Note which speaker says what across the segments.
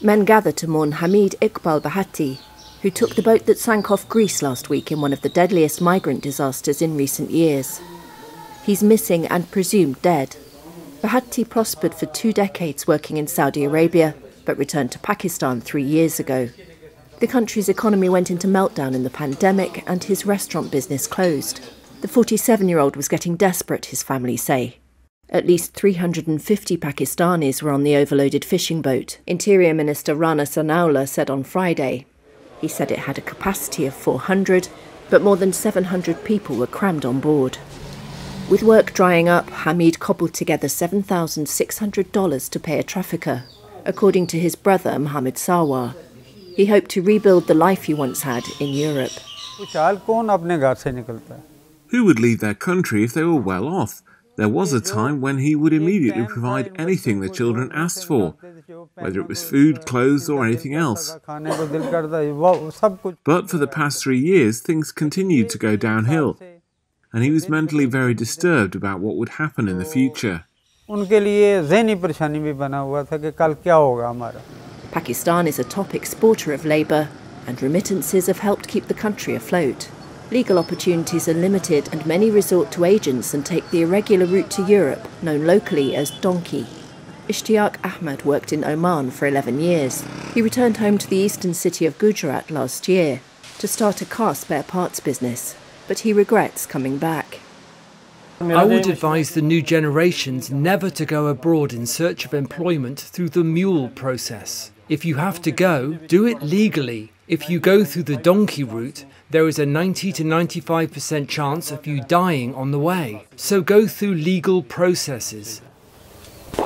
Speaker 1: Men gather to mourn Hameed Iqbal Bhatti, who took the boat that sank off Greece last week in one of the deadliest migrant disasters in recent years. He's missing and presumed dead. Bhatti prospered for 2 decades working in Saudi Arabia, but returned to Pakistan 3 years ago. The country's economy went into meltdown in the pandemic and his restaurant business closed. The 47-year-old was getting desperate, his family say. At least 350 Pakistanis were on the overloaded fishing boat, Interior Minister Rana Sanaullah said on Friday. He said it had a capacity of 400, but more than 700 people were crammed on board. With work drying up, Hameed cobbled together $7,600 to pay a trafficker, according to his brother Muhammad Sarwar. He hoped to rebuild the life he once had in Europe.
Speaker 2: Who would leave their country if they were well off? There was a time when he would immediately provide anything the children asked for, whether it was food, clothes or anything else. But for the past 3 years, things continued to go downhill, and he was mentally very disturbed about what would happen in the future.
Speaker 1: Pakistan is a top exporter of labour, and remittances have helped keep the country afloat. Legal opportunities are limited and many resort to agents and take the irregular route to Europe, known locally as donkey. Ishtiaq Ahmed worked in Oman for 11 years. He returned home to the eastern city of Gujarat last year to start a car spare parts business, but he regrets coming back.
Speaker 3: I would advise the new generations never to go abroad in search of employment through the mule process. If you have to go, do it legally. If you go through the donkey route, there is a 90 to 95% chance of you dying on the way. So go through legal processes.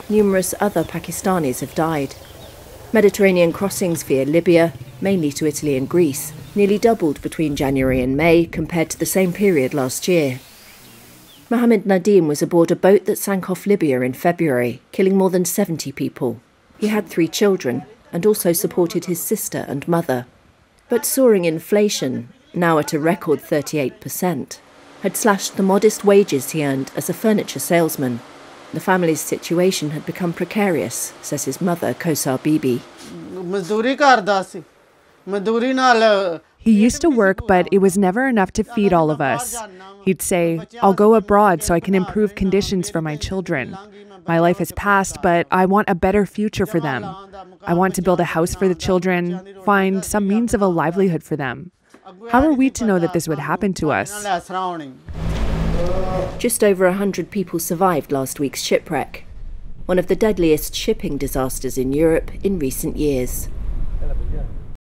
Speaker 1: Numerous other Pakistanis have died. Mediterranean crossings via Libya, mainly to Italy and Greece, nearly doubled between January and May compared to the same period last year. Mohammed Nadim was aboard a boat that sank off Libya in February, killing more than 70 people. He had 3 children and also supported his sister and mother. But soaring inflation, now at a record 38%, had slashed the modest wages he earned as a furniture salesman. The family's situation had become precarious, says his mother, Kosar Bibi.
Speaker 4: He used to work, but it was never enough to feed all of us. He'd say, "I'll go abroad so I can improve conditions for my children. My life has passed, but I want a better future for them. I want to build a house for the children, find some means of a livelihood for them." How are we to know that this would happen to us?
Speaker 1: Just over 100 people survived last week's shipwreck, one of the deadliest shipping disasters in Europe in recent years.